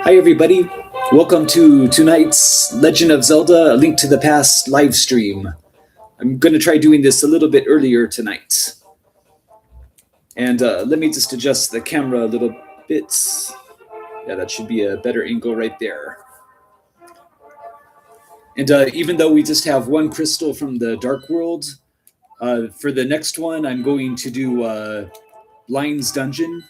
Hi, everybody. Welcome to tonight's Legend of Zelda: A Link to the Past live stream. I'm going to try doing this a little bit earlier tonight. And let me just adjust the camera a little bit. Yeah, that should be a better angle right there. And even though we just have one crystal from the Dark World, for the next one, I'm going to do Lion's Dungeon.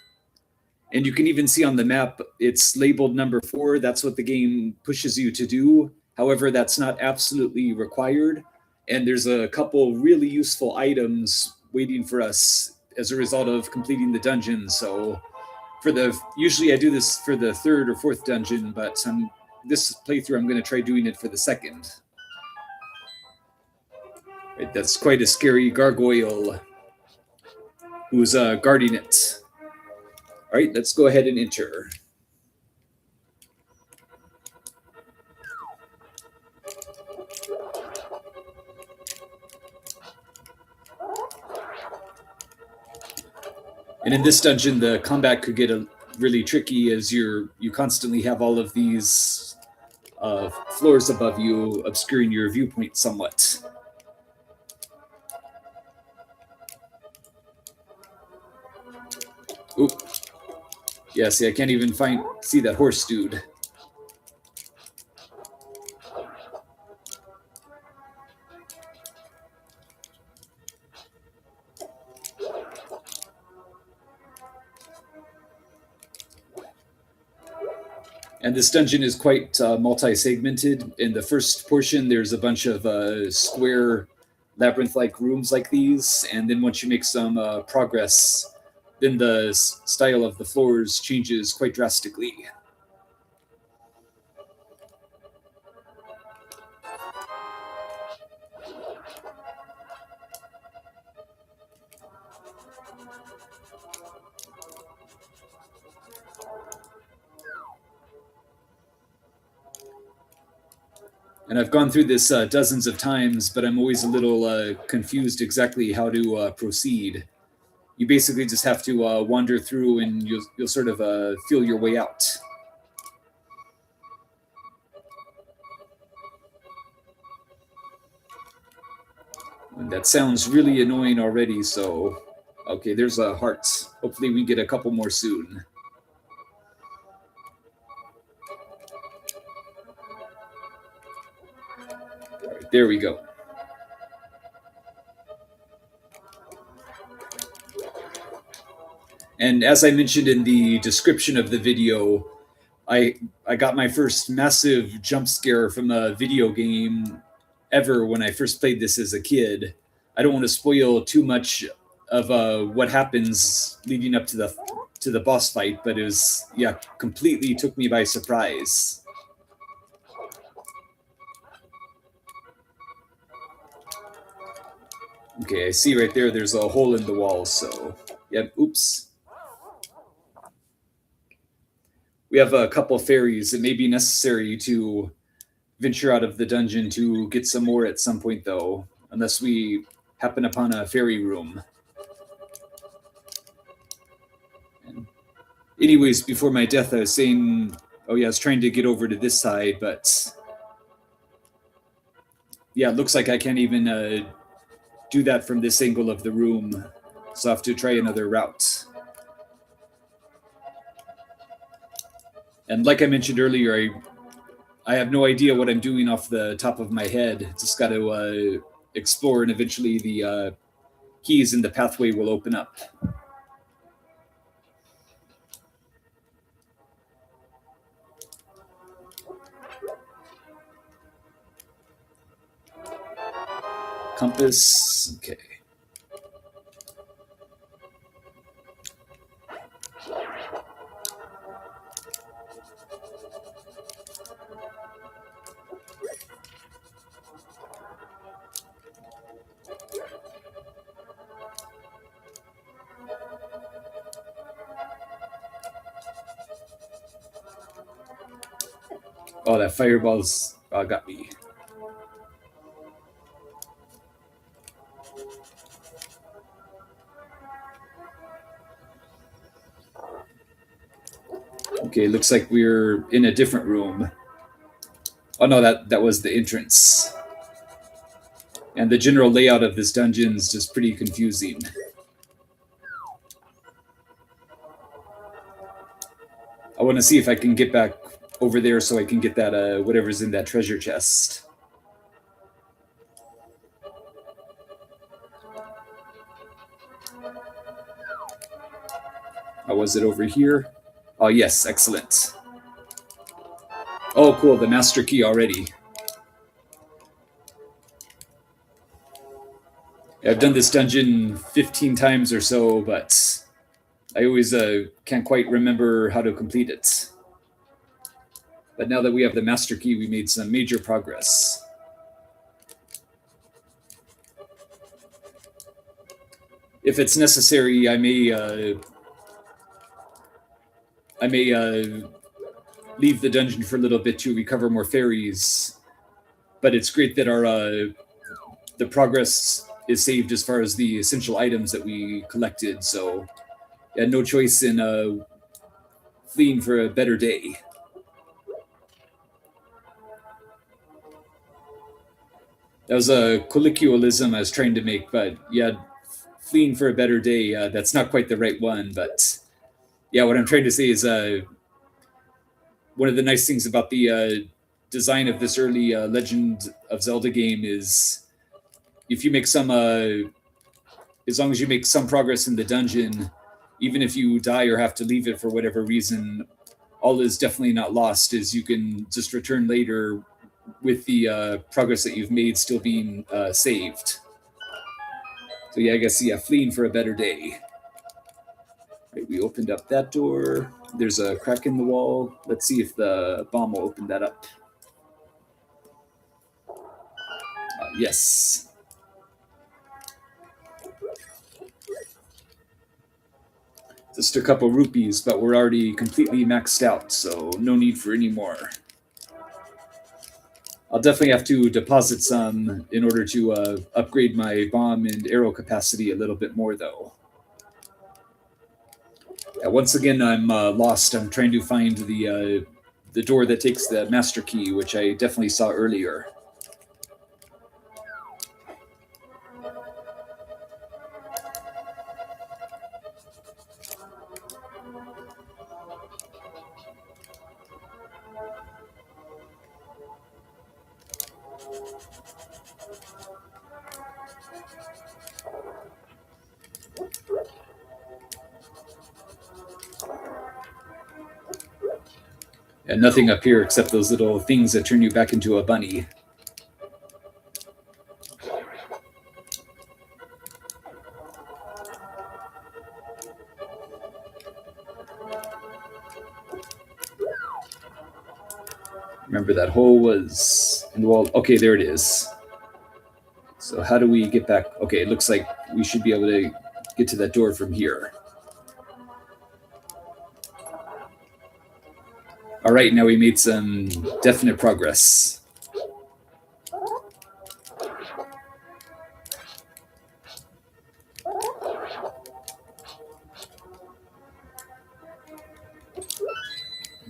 And you can even see on the map, it's labeled number 4. That's what the game pushes you to do. However, that's not absolutely required. And there's a couple really useful items waiting for us as a result of completing the dungeon. So usually I do this for the 3rd or 4th dungeon, but this playthrough I'm going to try doing it for the 2nd. Right, that's quite a scary gargoyle who's guarding it. All right, let's go ahead and enter. And in this dungeon, the combat could get really tricky as you constantly have all of these floors above you obscuring your viewpoint somewhat. Oop. Yeah, see, I can't even see that horse dude. And this dungeon is quite multi-segmented. In the first portion, there's a bunch of square labyrinth-like rooms like these, and then once you make some progress, then the style of the floors changes quite drastically. And I've gone through this dozens of times, but I'm always a little confused exactly how to proceed. You basically just have to wander through, and you'll sort of feel your way out. And that sounds really annoying already. So, okay, there's a heart. Hopefully, we get a couple more soon. All right, there we go. And as I mentioned in the description of the video, I got my first massive jump scare from a video game ever when I first played this as a kid. I don't want to spoil too much of what happens leading up to the boss fight, but it was completely took me by surprise. Okay, I see right there. There's a hole in the wall. So, yep. Oops. We have a couple fairies. It may be necessary to venture out of the dungeon to get some more at some point, though, unless we happen upon a fairy room. And anyways, before my death, I was saying, oh yeah, I was trying to get over to this side, but yeah, it looks like I can't even do that from this angle of the room, so I have to try another route. And like I mentioned earlier, I have no idea what I'm doing off the top of my head. Just got to explore, and eventually the keys in the pathway will open up. Compass. Okay. Oh, that fireball's got me. Okay, looks like we're in a different room. Oh no, that was the entrance. And the general layout of this dungeon is just pretty confusing. I want to see if I can get back over there so I can get that whatever's in that treasure chest. Oh, was it over here? Oh yes, excellent. Oh cool, the master key already. I've done this dungeon 15 times or so, but I always can't quite remember how to complete it. But now that we have the master key, we made some major progress. If it's necessary, I may leave the dungeon for a little bit to recover more fairies. But it's great that our the progress is saved as far as the essential items that we collected. So, yeah, no choice in fleeing for a better day. That was a colloquialism I was trying to make, but yeah, fleeing for a better day. That's not quite the right one, but yeah, what I'm trying to say is one of the nice things about the design of this early Legend of Zelda game is if you make some, as long as you make some progress in the dungeon, even if you die or have to leave it for whatever reason, all is definitely not lost. Is you can just return later with the progress that you've made still being saved. So yeah, I guess yeah, fleeing for a better day. Right, we opened up that door. There's a crack in the wall. Let's see if the bomb will open that up. Yes. Just a couple rupees, but we're already completely maxed out, so no need for any more. I'll definitely have to deposit some in order to upgrade my bomb and arrow capacity a little bit more, though. Yeah, once again, I'm lost. I'm trying to find the door that takes the master key, which I definitely saw earlier. And nothing up here except those little things that turn you back into a bunny. Remember that hole was in the wall. Okay, there it is. So how do we get back? Okay, it looks like we should be able to get to that door from here. All right, now we made some definite progress.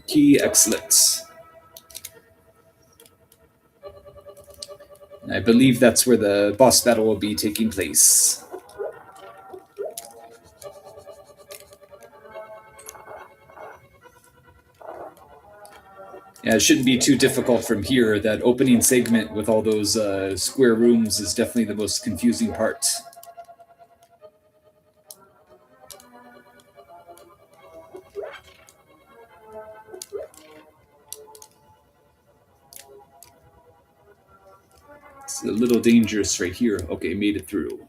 Key, excellent. And I believe that's where the boss battle will be taking place. Yeah, it shouldn't be too difficult from here. That opening segment with all those square rooms is definitely the most confusing part. It's a little dangerous right here. Okay, made it through.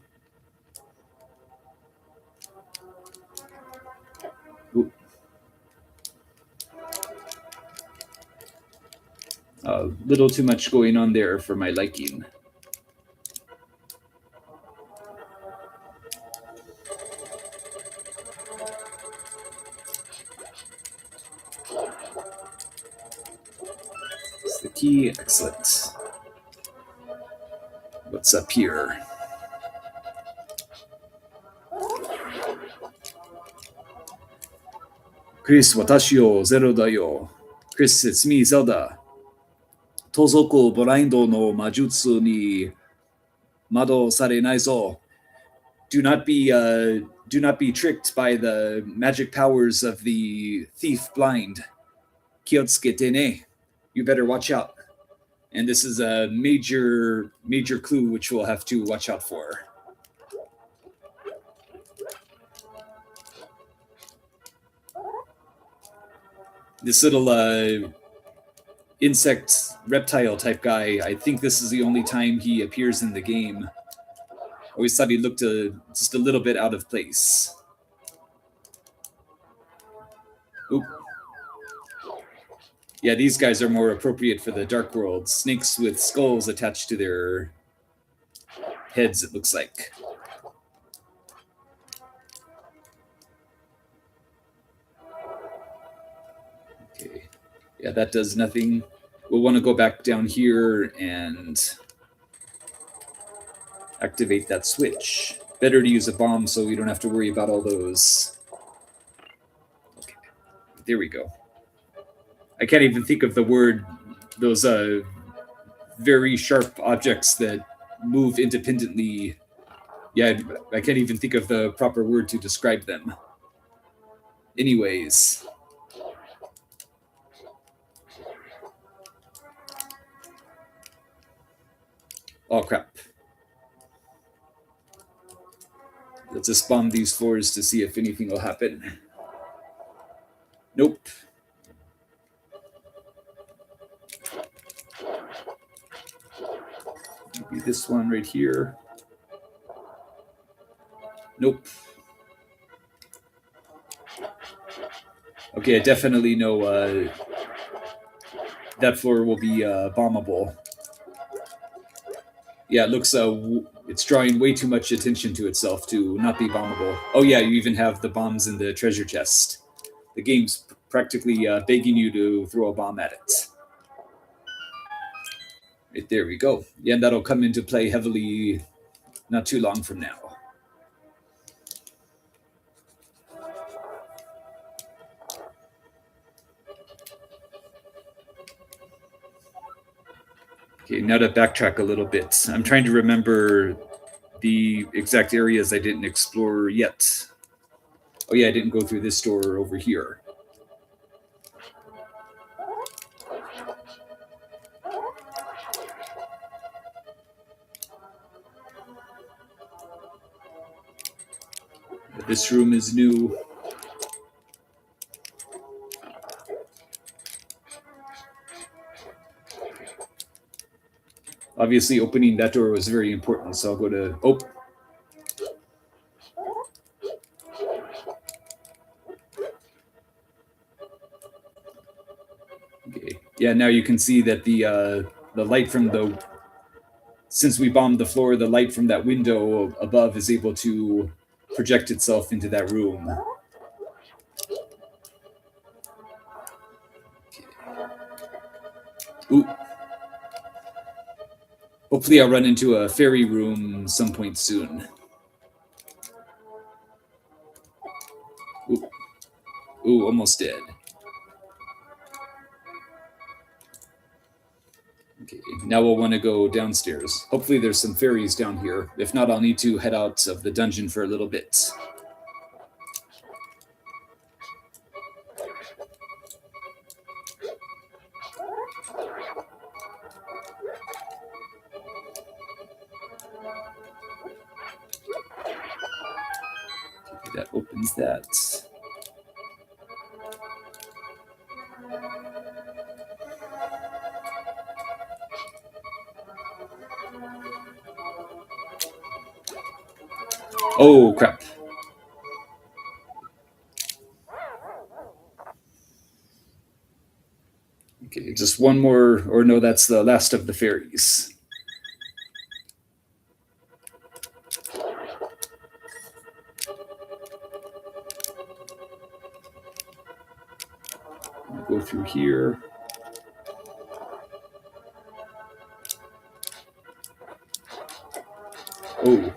Ooh. A little too much going on there for my liking. It's the key, excellent. What's up here? Chris, watashi o Zero da yo. Chris, it's me, Zelda. Tozoku Boraindo no Majutsu ni Mado Sare Naizo. Do not be tricked by the magic powers of the thief blind. Kyotsukete ne. You better watch out. And this is a major clue which we'll have to watch out for. This little insect reptile type guy, I think this is the only time he appears in the game. Always thought he looked just a little bit out of place. Oop. Yeah, these guys are more appropriate for the Dark World. Snakes with skulls attached to their heads, it looks like. Okay. Yeah, that does nothing. We'll want to go back down here and activate that switch. Better to use a bomb so we don't have to worry about all those. Okay. There we go. I can't even think of the word, those very sharp objects that move independently. Yeah, I can't even think of the proper word to describe them. Anyways. Oh, crap. Let's just bomb these floors to see if anything will happen. Nope. Maybe this one right here. Nope. Okay, I definitely know that floor will be bombable. Yeah, it looks it's drawing way too much attention to itself to not be bombable. Oh yeah, you even have the bombs in the treasure chest. The game's practically begging you to throw a bomb at it. Right, there we go. Yeah, and that'll come into play heavily not too long from now. Okay, now to backtrack a little bit. I'm trying to remember the exact areas I didn't explore yet. Oh yeah, I didn't go through this door over here. This room is new. Obviously, opening that door was very important, so I'll go to... Oh! Okay. Yeah, now you can see that the light from the... Since we bombed the floor, the light from that window above is able to project itself into that room. Ooh. Hopefully I'll run into a fairy room some point soon. Ooh, ooh, almost dead. Okay, now we'll want to go downstairs. Hopefully there's some fairies down here. If not, I'll need to head out of the dungeon for a little bit. Okay, that opens that. Oh, crap. Okay, just one more, or no, that's the last of the fairies. I'll go through here. Oh.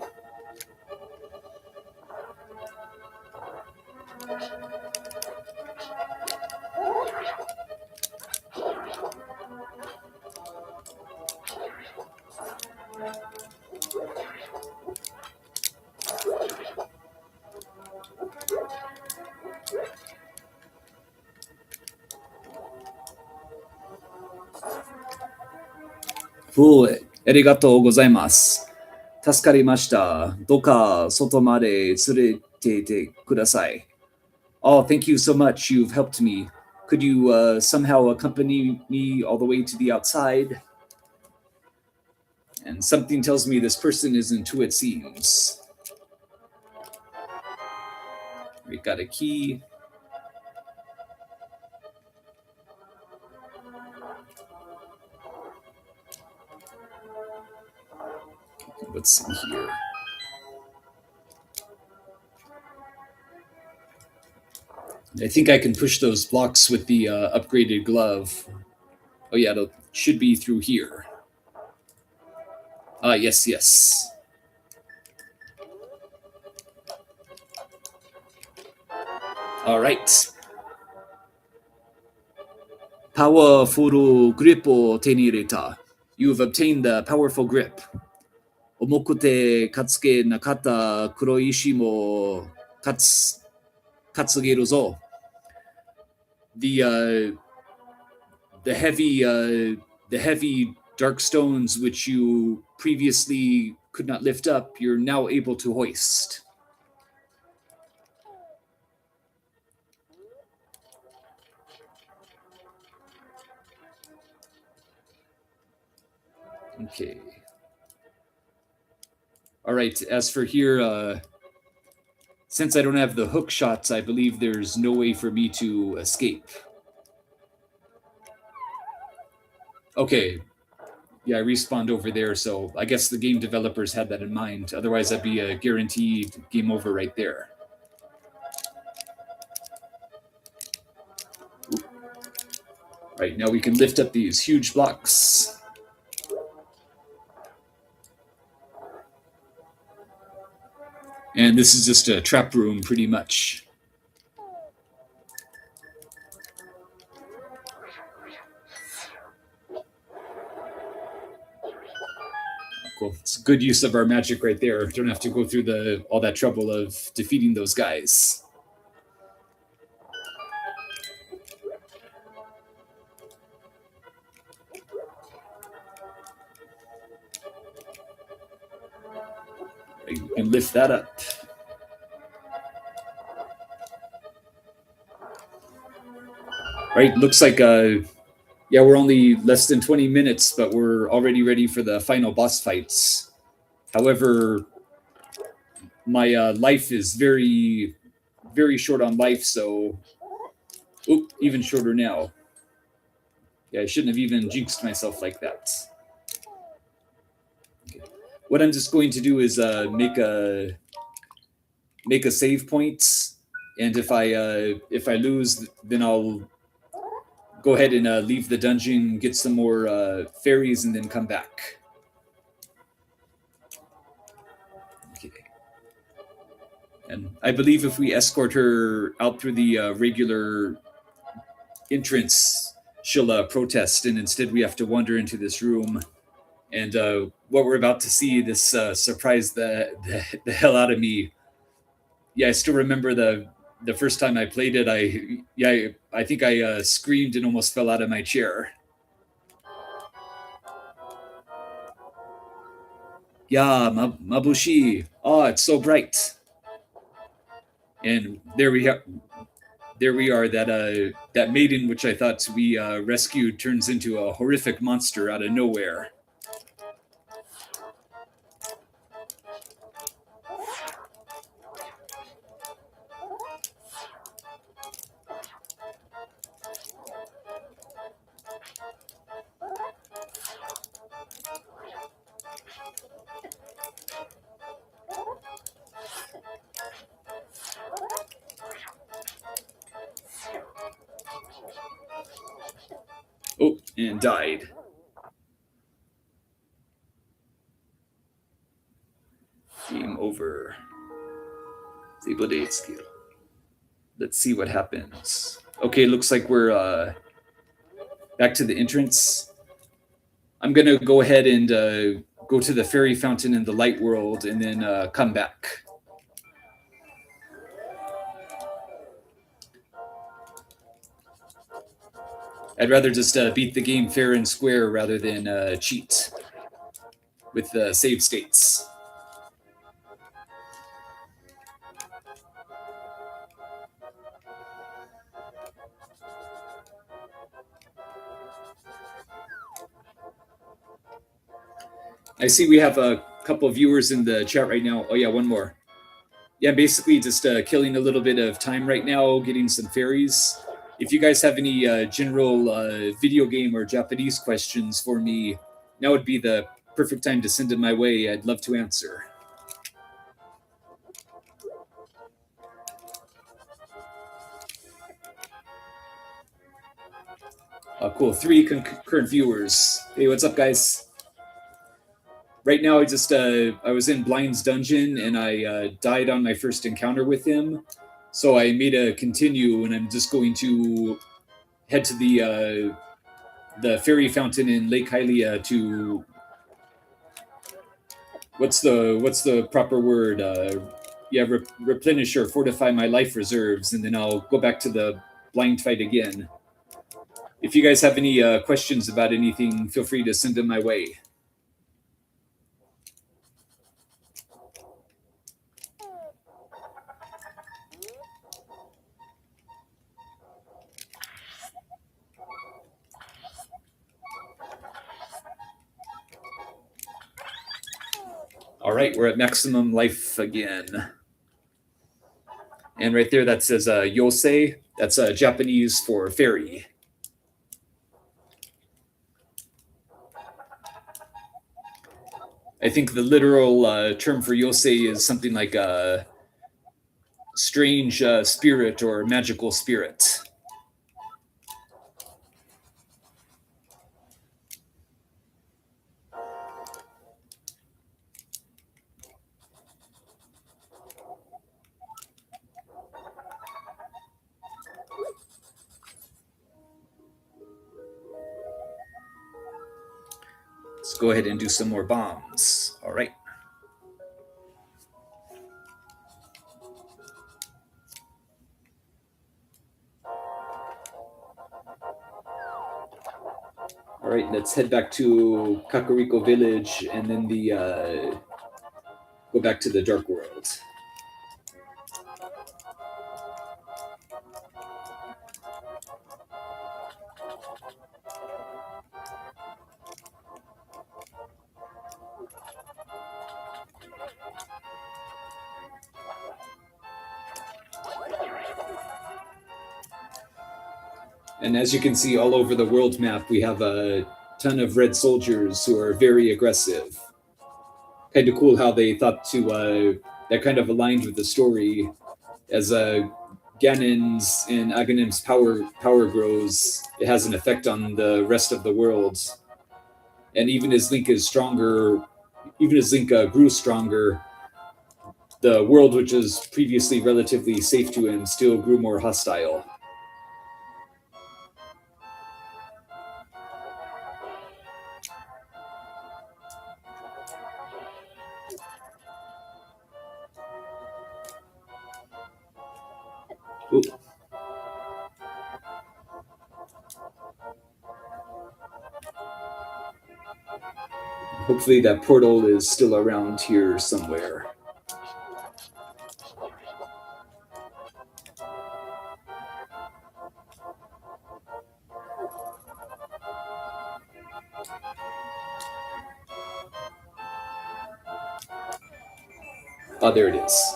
おい、ありがとうございます。助かりました。どうか外まで連れて行ってください。Oh, thank you so much. You've helped me. Could you somehow accompany me all the way to the outside? And something tells me this person isn't who it seems. We got a key. Let's see here. I think I can push those blocks with the upgraded glove. Oh yeah, it should be through here. Ah, yes, yes. All right. Powerful grip を手に入れた. You've obtained the powerful grip. 重くてかつけなかった黒い石も担げるぞ. The heavy dark stones which you previously could not lift up, you're now able to hoist. Okay. All right. As for here, since I don't have the hook shots, I believe there's no way for me to escape. Okay. Yeah, I respawned over there, so I guess the game developers had that in mind. Otherwise, that'd be a guaranteed game over right there. Right, now we can lift up these huge blocks. And this is just a trap room, pretty much. Cool. It's a good use of our magic right there. Don't have to go through all that trouble of defeating those guys. You can lift that up. Right, looks like yeah, we're only less than 20 minutes, but we're already ready for the final boss fights. However, my life is very, very short on life, so even shorter now. Yeah, I shouldn't have even jinxed myself like that. Okay. What I'm just going to do is make a save point, and if I lose, then I'll go ahead and leave the dungeon, get some more fairies, and then come back. Okay. And I believe if we escort her out through the regular entrance, she'll protest, and instead we have to wander into this room. And what we're about to see, this surprised the hell out of me. Yeah, I still remember the first time I played it. I think I screamed and almost fell out of my chair. Yeah, mabushi. Oh, it's so bright. And there we are. That maiden, which I thought we rescued, turns into a horrific monster out of nowhere. Oh, and died. Game over. Disable date skill. Let's see what happens. Okay, looks like we're back to the entrance. I'm gonna go ahead and go to the fairy fountain in the light world and then come back. I'd rather just beat the game fair and square rather than cheat. with the save states. I see we have a couple of viewers in the chat right now. Oh yeah, one more. Yeah, basically just killing a little bit of time right now, getting some fairies. If you guys have any general video game or Japanese questions for me, now would be the perfect time to send them my way. I'd love to answer. Cool. 3 concurrent viewers. Hey, what's up, guys? Right now, I was in Blind's dungeon and I died on my first encounter with him. So I made a continue, and I'm just going to head to the fairy fountain in Lake Hylia to what's the proper word? Yeah, replenish or fortify my life reserves, and then I'll go back to the blind fight again. If you guys have any questions about anything, feel free to send them my way. All right, we're at maximum life again. And right there, that says Yosei. That's Japanese for fairy. I think the literal term for Yosei is something like a strange spirit or magical spirit. Let's go ahead and do some more bombs. All right. All right, let's head back to Kakariko Village and then go back to the Dark World. And as you can see all over the world map, we have a ton of red soldiers who are very aggressive. Kind of cool how they thought to that kind of aligned with the story. As Ganon's and Aghanim's power grows, it has an effect on the rest of the world. And even as Link is stronger, even as Link grew stronger, the world, which was previously relatively safe to him, still grew more hostile. Ooh. Hopefully that portal is still around here somewhere. Oh, there it is.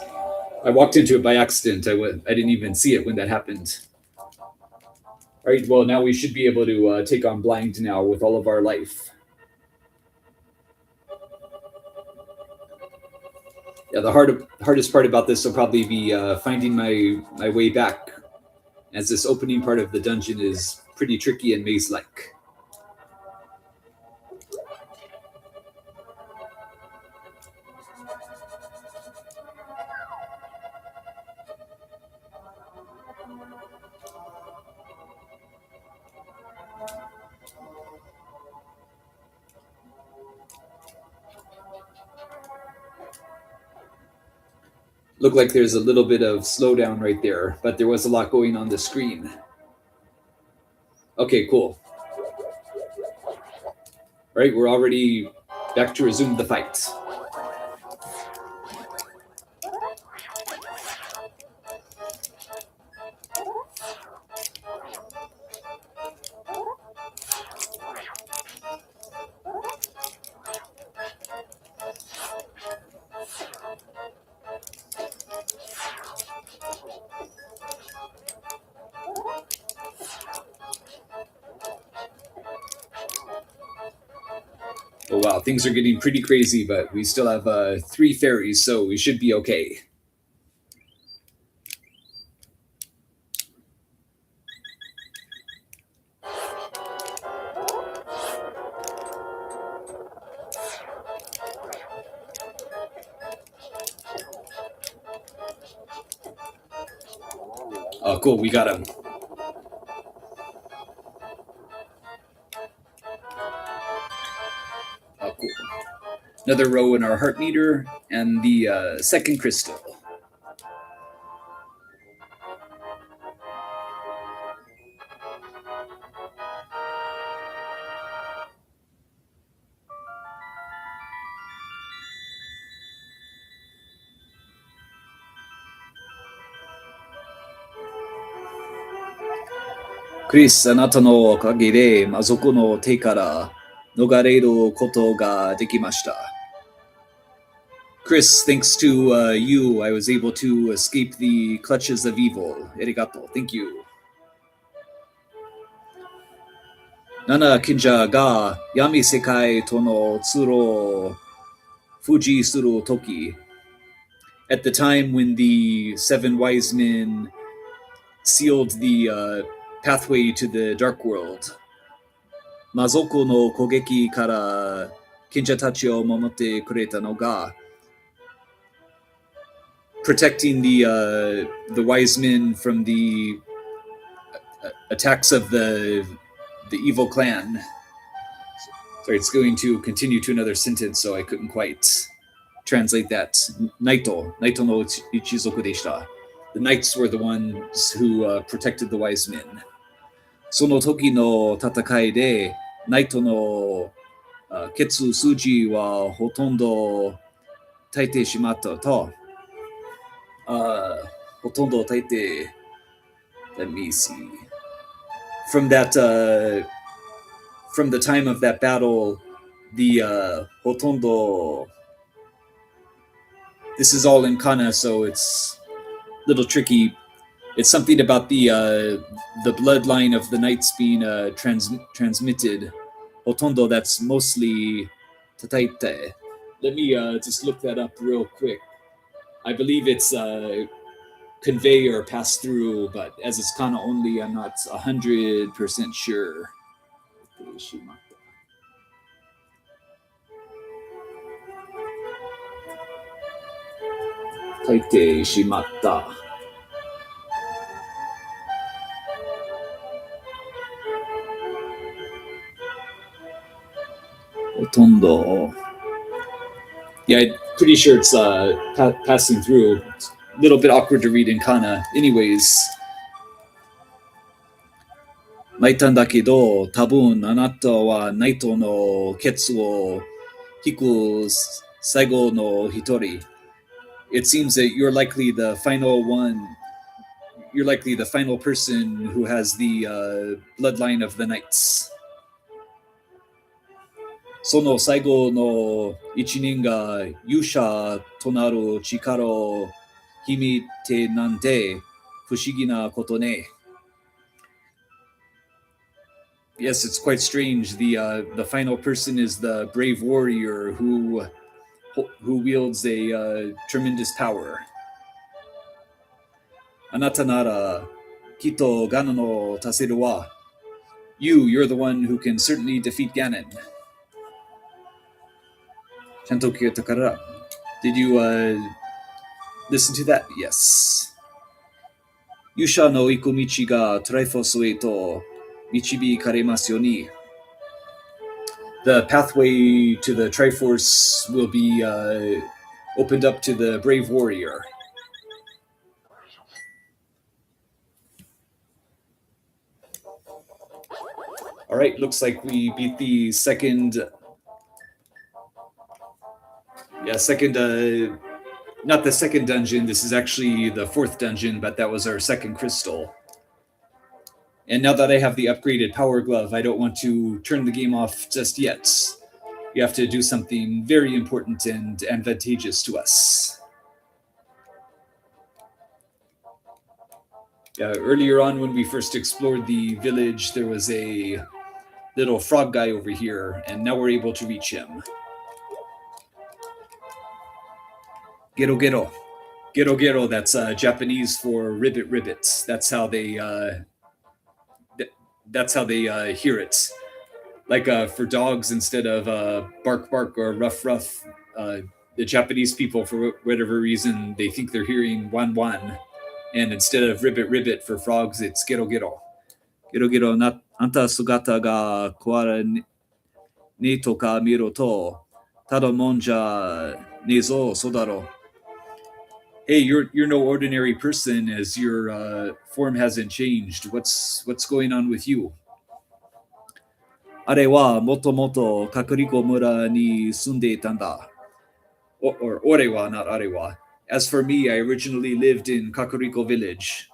I walked into it by accident. I didn't even see it when that happened. All right, well, now we should be able to take on Blind now with all of our life. Yeah, the hardest part about this will probably be finding my way back, as this opening part of the dungeon is pretty tricky and maze-like. Looked like there's a little bit of slowdown right there, but there was a lot going on the screen. Okay, cool. All right, we're already Back to resume the fight. Oh wow, things are getting pretty crazy, but we still have three fairies, so we should be okay. Oh, cool, we got him. Oh, cool. Another row in our heart meter, and the second crystal. Chris, あなたのおかげで魔族の手から逃れることができました。Chris, thanks to you, I was able to escape the clutches of evil. Arigato. Thank you. Nana Kinja ga Yami Sekai Tono Tsuro Fuji Suru Toki. At the time when the seven wise men sealed the pathway to the dark world, Mazoko no kogeki kara Kinja tachi o momotte kureta no ga, protecting the wise men from the attacks of the evil clan. Sorry, it's going to continue to another sentence, so I couldn't quite translate that. Naito no ichizoku deshita. The knights were the ones who protected the wise men. その時の戦いで、ナイトの血筋はほとんど耐えてしまったと、ほとんど耐えて、let me see. From that, from the time of that battle, the Hotondo. This is all in kana, so it's a little tricky. It's something about the bloodline of the knights being transmitted. Hotondo, that's mostly tataite. Let me just look that up real quick. I believe it's convey or pass through, but as it's kana only, I'm not 100% sure. 書いてしまった。ほとんど Yeah, I'm pretty sure it's passing through. It's a little bit awkward to read in kana. Anyways, 泣いたんだけど、多分あなたはナイトのケツを引く最後の一人。It seems that you're likely the final one. You're likely the final person who has the bloodline of the knights. その最後の一人が勇者となる力を秘めてなんて不思議なことね。Yes, it's quite strange. The final person is the brave warrior who wields a tremendous power. あなたならきっとガノンを足せるわ。You're the one who can certainly defeat Ganon. ちゃんと聞いたから。Did you listen to that? Yes. 勇者の行く道がトライフォスへと導かれますように。The pathway to the Triforce will be opened up to the brave warrior. All right, looks like we beat the second Yeah, second. Not the second dungeon. This is actually the fourth dungeon, but that was our second crystal. And now that I have the upgraded power glove, I don't want to turn the game off just yet. You have to do something very important and advantageous to us. Earlier on, when we first explored the village, there was a little frog guy over here, and now we're able to reach him. Gero gero. Gero gero, that's Japanese for ribbit ribbit. That's how they hear it. Like for dogs, instead of bark bark or ruff ruff, the Japanese people, for whatever reason, they think they're hearing wan wan, and instead of ribbit ribbit for frogs, it's gero gero. Gero gero na anta sugata ga koala ne to ka miro to tada monja nezo sodaro. Hey, you're no ordinary person, as your form hasn't changed. What's going on with you? Are wa moto moto kakuriko mura ni sunde tanda. Or ore wa, not are wa. As for me, I originally lived in Kakuriko village.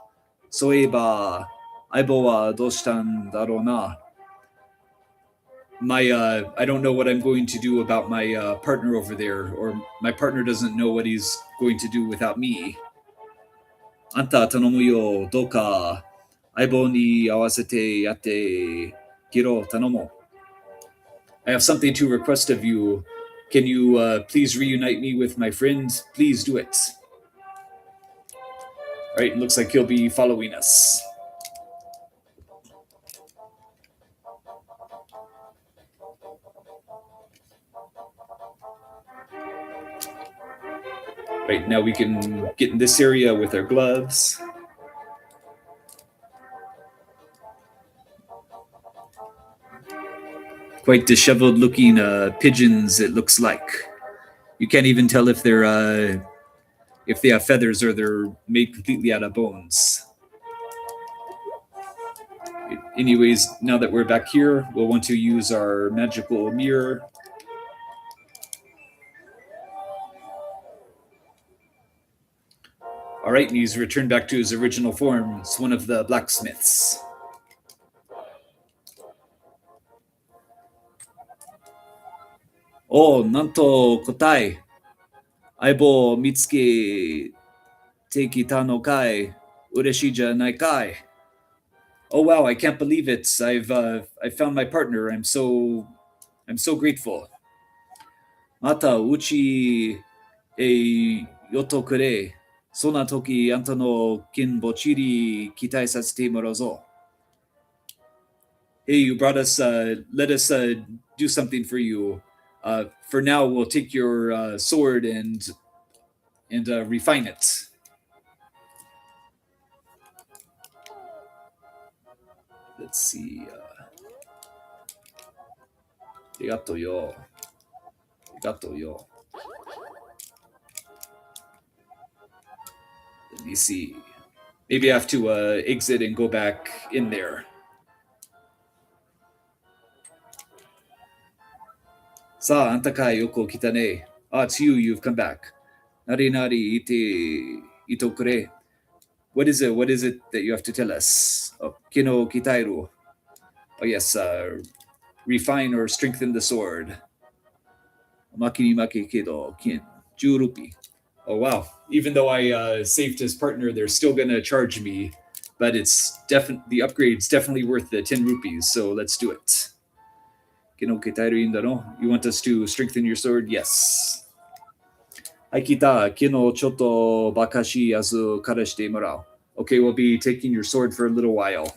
Soeba aibo wa doshitan daro na. I don't know what I'm going to do about my partner over there, or my partner doesn't know what he's going to do without me. Anta tanomu yo doka aibo ni awasete yatte giro tanomo. I have something to request of you. Can you please reunite me with my friend? Please do it. All right, looks like he'll be following us. Right, now we can get in this area with our gloves. Quite disheveled looking pigeons, it looks like. You can't even tell if they have feathers or they're made completely out of bones. Anyways, now that we're back here, we'll want to use our magical mirror. All right, and he's returned back to his original form. It's one of the blacksmiths. Oh, nanto kotai. Aibo mitsuke tekita no kai. Ureshi janai kai. Oh wow, I can't believe it. I found my partner. I'm so grateful. Mata uchi e yoto kure. Sona toki anta no kinbochiri kitai satsute morazo. Hey, you brought us. Let us do something for you. For now, we'll take your sword and refine it. Let's see. Arigato yo. Arigato yo. Let me see. Maybe I have to exit and go back in there. Sa anta kai yoko kitane. Ah, it's you. You've come back. Nari nari ito kure. What is it? What is it that you have to tell us? Oh, kino kitairu. Oh yes, refine or strengthen the sword. Maki ni maki kedo kin 10 rupee. Oh wow! Even though I saved his partner, they're still gonna charge me. But it's the upgrade's definitely worth the 10 rupees. So let's do it. Kino kitairu inda no? You want us to strengthen your sword? Yes. Aikita kino choto bakashi azu karashite morao. Okay, we'll be taking your sword for a little while.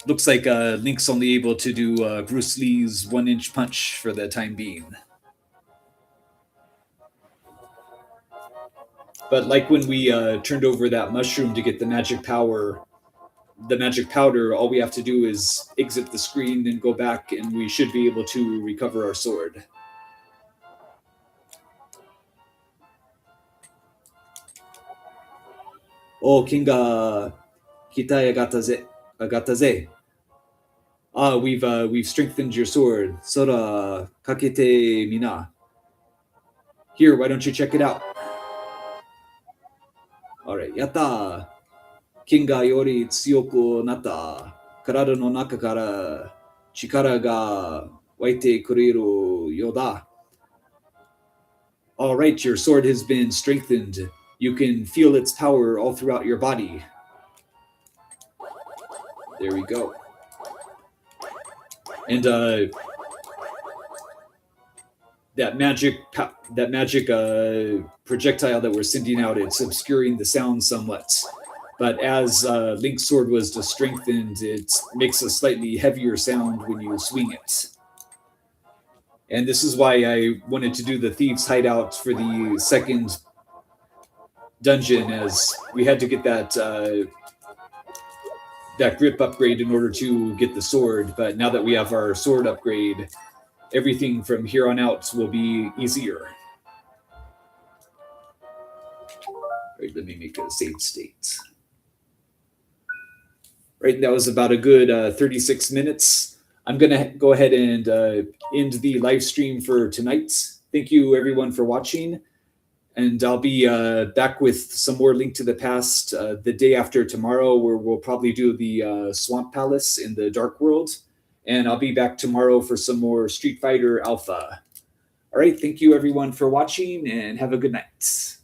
Looks like Link's only able to do Bruce Lee's 1-inch punch for the time being. But like when we turned over that mushroom to get the magic powder, all we have to do is exit the screen and go back, and we should be able to recover our sword. Oh, Kinga Kitaya Agataze. We've strengthened your sword. Sora kakete mina. Here, why don't you check it out? All right, yatta. Kinga yori tsuyoku natta. Karada no naka kara chikara ga waite kuriru yoda. All right, your sword has been strengthened. You can feel its power all throughout your body. There we go. And that magic projectile that we're sending out, it's obscuring the sound somewhat. But as Link's sword was just strengthened, it makes a slightly heavier sound when you swing it. And this is why I wanted to do the Thieves' Hideout for the second dungeon, as we had to get that grip upgrade in order to get the sword. But now that we have our sword upgrade, everything from here on out will be easier. Right, let me make a save state. Right, that was about a good 36 minutes. I'm going to go ahead and end the live stream for tonight. Thank you, everyone, for watching. And I'll be back with some more Link to the Past the day after tomorrow, where we'll probably do the Swamp Palace in the Dark World. And I'll be back tomorrow for some more Street Fighter Alpha. All right, thank you, everyone, for watching, and have a good night.